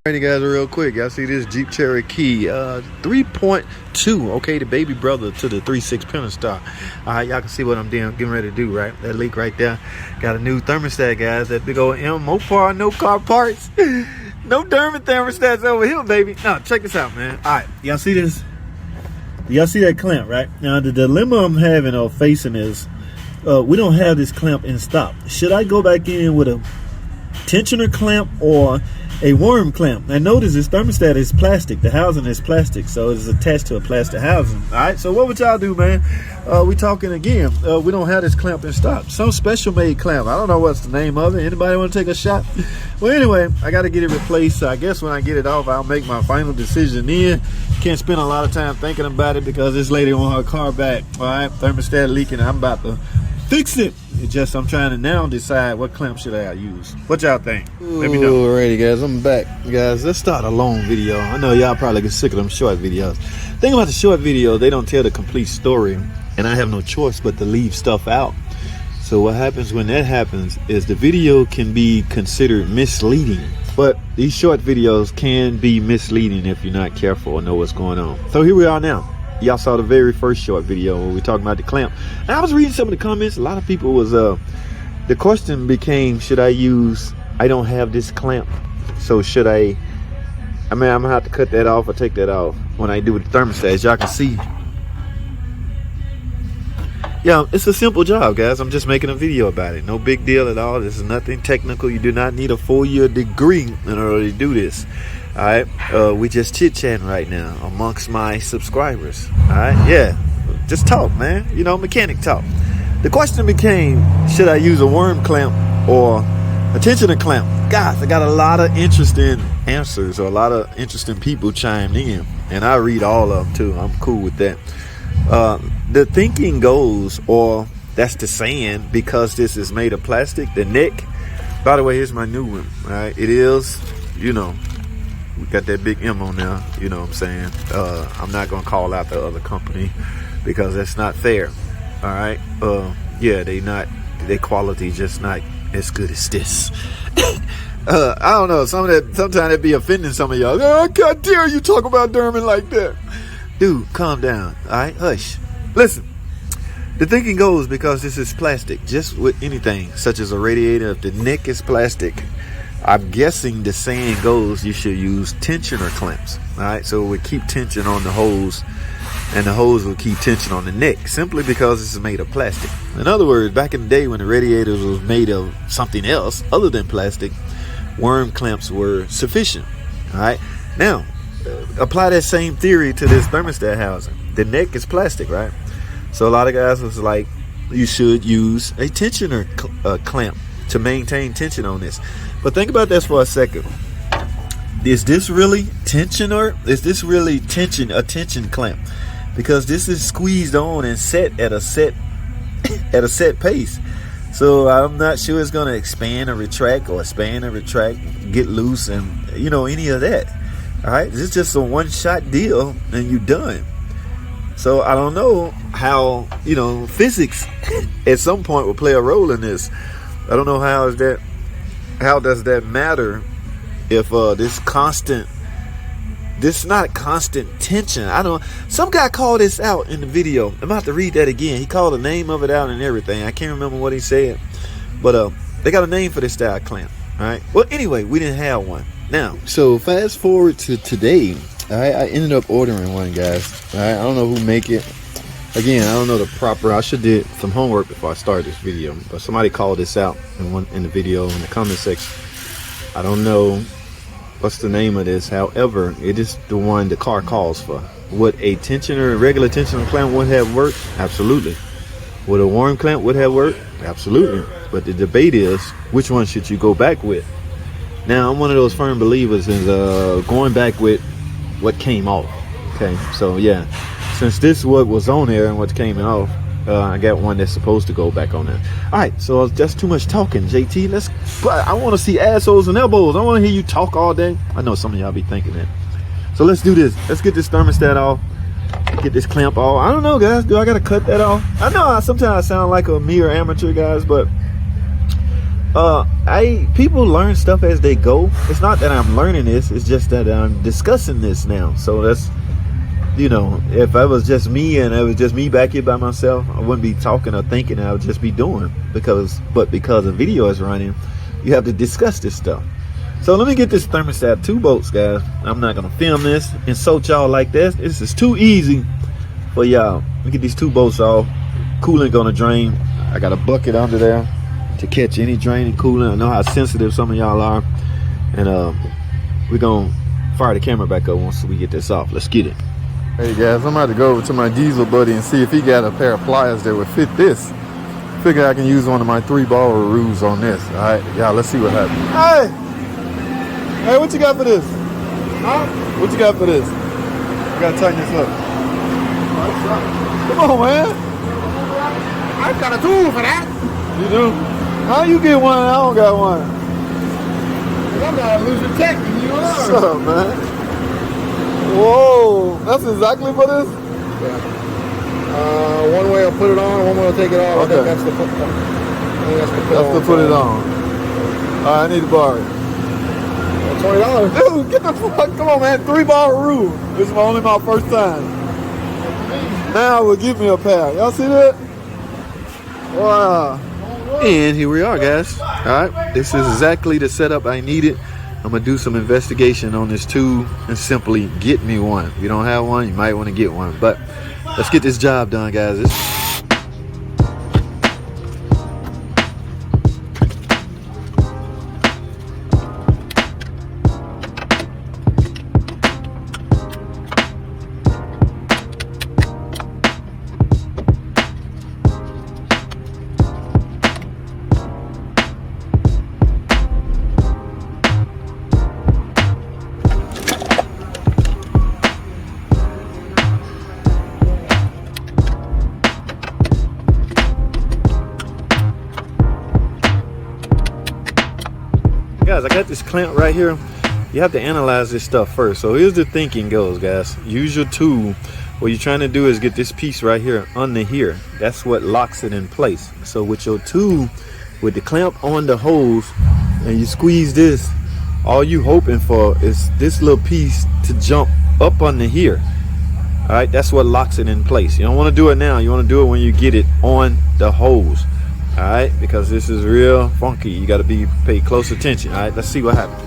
Alrighty guys, real quick, y'all see this Jeep Cherokee 3.2, okay, the baby brother to the 3.6 Pentastar. Alright, y'all can see what I'm getting ready to do, right? That leak right there. Got a new thermostat, guys. That big old M, Mopar, no car parts. No Dermot thermostats over here, baby. No, check this out, man. Alright, y'all see this? Y'all see that clamp, right? Now, the dilemma I'm having or facing is we don't have this clamp in stock. Should I go back in with a tensioner clamp or a worm clamp? Now notice this thermostat is plastic. The housing is plastic, so it's attached to a plastic housing. All right, so what would y'all do, man? We talking again. We don't have this clamp in stock. Some special made clamp. I don't know what's the name of it. Anybody want to take a shot? Well, anyway, I got to get it replaced. So I guess when I get it off, I'll make my final decision then. Can't spend a lot of time thinking about it because this lady on her car back. All right, thermostat leaking. I'm about to fix it. It's just I'm trying to now decide what clamp should I use. What y'all think? Let me know. Alrighty guys, I'm back. Guys, let's start a long video. I know y'all probably get sick of them short videos. Thing about the short video, they don't tell the complete story, and I have no choice but to leave stuff out. So what happens when that happens is the video can be considered misleading. But these short videos can be misleading if you're not careful or know what's going on. So here we are now. Y'all saw the very first short video when we talking about the clamp. And I was reading some of the comments. A lot of people was the question became, should I use, I don't have this clamp, so should I mean, I'm gonna have to cut that off or take that off when I do with the thermostat. As y'all can see, yeah, it's a simple job, guys. I'm just making a video about it. No big deal at all. This is nothing technical. You do not need a 4-year degree in order to do this. All right, we just chit-chatting right now amongst my subscribers. All right, yeah, just talk, man, you know, mechanic talk. The question became, should I use a worm clamp or a tensioner clamp? Guys, I got a lot of interesting answers, or a lot of interesting people chimed in, and I read all of them too. I'm cool with that. The thinking goes, or that's the saying, because this is made of plastic, the neck, by the way, here's my new one. All right, it is, you know, we got that big M on there, you know what I'm saying? I'm not gonna call out the other company because that's not fair. All right, yeah, their quality just not as good as this. I don't know, sometimes it be offending some of y'all. Oh, God dare you talk about Dermot like that. Dude, calm down, all right, hush. Listen, the thinking goes, because this is plastic, just with anything such as a radiator, if the neck is plastic, I'm guessing the saying goes you should use tensioner clamps. All right, so it would keep tension on the hose, and the hose will keep tension on the neck, simply because this is made of plastic. In other words, back in the day when the radiators was made of something else other than plastic, worm clamps were sufficient. All right, now apply that same theory to this thermostat housing. The neck is plastic, right? So a lot of guys was like, you should use a tensioner clamp to maintain tension on this. But think about this for a second. Is this really tension, or is this really a tension clamp? Because this is squeezed on and set at a set pace. So I'm not sure it's gonna expand or retract, or expand and retract, get loose, and you know, any of that. All right, this is just a one-shot deal and you done. So I don't know how, you know, physics at some point will play a role in this. I don't know how does that matter if this not constant tension. I don't, some guy called this out in the video. I'm about to read that again. He called the name of it out and everything. I can't remember what he said, but they got a name for this style clamp. All right, well, anyway, we didn't have one. Now, so fast forward to today. All right, I ended up ordering one, guys. All right, I don't know who make it. Again, I don't know the proper, I should did some homework before I started this video, but somebody called this out in the video in the comment section. I don't know what's the name of this. However, it is the one the car calls for. Would a tensioner, a regular tensioner clamp would have worked? Absolutely. Would a worm clamp would have worked? Absolutely. But the debate is, which one should you go back with? Now, I'm one of those firm believers in going back with what came off. Okay, so yeah. Since this is what was on there and what came off, I got one that's supposed to go back on there. All right, so that's too much talking, JT. I want to see assholes and elbows. I want to hear you talk all day. I know some of y'all be thinking that. So let's do this. Let's get this thermostat off. Get this clamp off. I don't know, guys. Do I got to cut that off? I know sometimes I sound like a mere amateur, guys, but People learn stuff as they go. It's not that I'm learning this, it's just that I'm discussing this now. So that's, you know, if it was just me and it was just me back here by myself, I wouldn't be talking or thinking, I would just be doing. Because a video is running, you have to discuss this stuff. So let me get this thermostat 2 bolts, guys. I'm not gonna film this, insult y'all like this. This is too easy for y'all. Let me get these 2 bolts off. Coolant gonna drain. I got a bucket under there to catch any draining coolant. I know how sensitive some of y'all are. And we're gonna fire the camera back up once we get this off. Let's get it. Hey guys, I'm about to go over to my diesel buddy and see if he got a pair of pliers that would fit this. Figure I can use one of my 3-ball rules on this. All right, y'all, let's see what happens. Hey, what you got for this? Huh? What you got for this? You gotta tighten this up. Come on, man. I've got a tool for that. You do? How you get one and I don't got one? I'm not losing tech than you are. Shut up, man. Whoa, that's exactly for this? Yeah. One way I'll put it on, one way I'll take it off. Okay. I think that's to put it on. All right, I need to borrow it. $20. Dude, get the fuck, come on, man. 3-ball rule. This is only my first time. Now will give me a pair. Y'all see that? Wow. And here we are, guys. All right, this is exactly the setup I needed. I'm gonna do some investigation on this too and simply get me one. If you don't have one, you might want to get one. But let's get this job done, guys. Guys, I got this clamp right here. You have to analyze this stuff first. So here's the thinking goes, guys. Use your tool. What you're trying to do is get this piece right here under here. That's what locks it in place. So with your tool, with the clamp on the hose, and you squeeze this, all you hoping for is this little piece to jump up under here. All right, that's what locks it in place. You don't want to do it now. You want to do it when you get it on the hose. All right, because this is real funky. You got to pay close attention. All right, let's see what happens.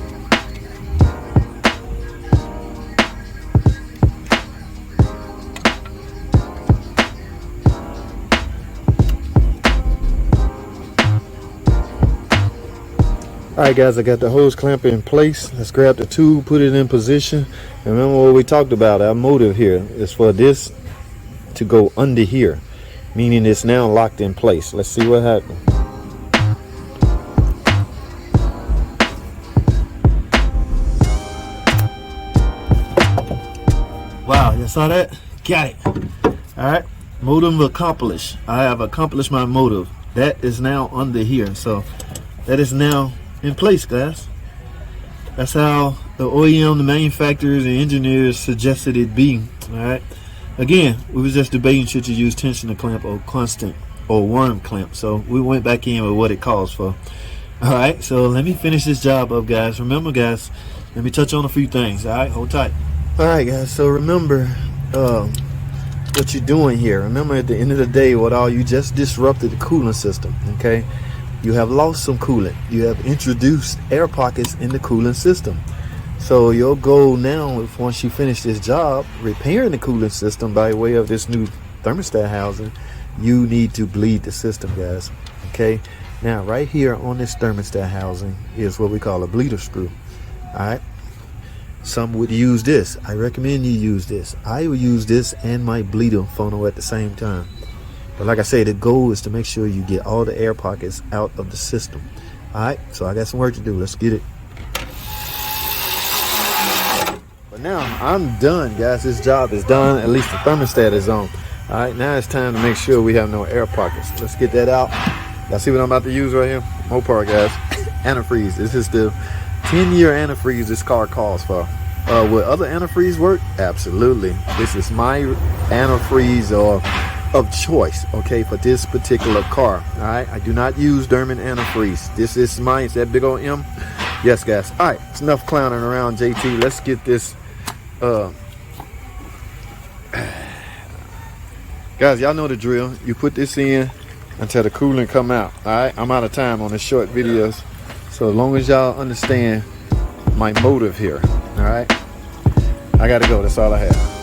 All right, guys, I got the hose clamp in place. Let's grab the tool, put it in position. And remember what we talked about. Our motive here is for this to go under here, meaning it's now locked in place. Let's see what happens. Wow, you saw that? Got it. All right, motive accomplished. I have accomplished my motive. That is now under here. So that is now in place, guys. That's how the OEM, the manufacturers, and engineers suggested it be. All right. Again, we was just debating should you use tensioner clamp or constant or worm clamp. So we went back in with what it calls for. All right. So let me finish this job up, guys. Remember, guys, let me touch on a few things. All right. Hold tight. All right, guys. So remember what you're doing here. Remember, at the end of the day, what all you just disrupted the cooling system. Okay. You have lost some coolant. You have introduced air pockets in the cooling system. So your goal now, if once you finish this job, repairing the cooling system by way of this new thermostat housing, you need to bleed the system, guys. Okay. Now, right here on this thermostat housing is what we call a bleeder screw. All right. Some would use this. I recommend you use this. I will use this and my bleeder funnel at the same time. But like I say, the goal is to make sure you get all the air pockets out of the system. All right, so I got some work to do. Let's get it. But now I'm done, guys. This job is done. At least the thermostat is on. All right, now it's time to make sure we have no air pockets. Let's get that out. Y'all see what I'm about to use right here? Mopar, guys. Antifreeze. This is the 10-year antifreeze this car calls for. Would other antifreeze work? Absolutely. This is my antifreeze or of choice, okay, for this particular car. All right, I do not use Derman antifreeze. This is mine. It's that big old M. Yes, guys. All right, it's enough clowning around, JT. Let's get this. Guys, y'all know the drill. You put this in until the coolant come out. All right, I'm out of time on the short videos, so as long as y'all understand my motive here, all right, I gotta go. That's all I have.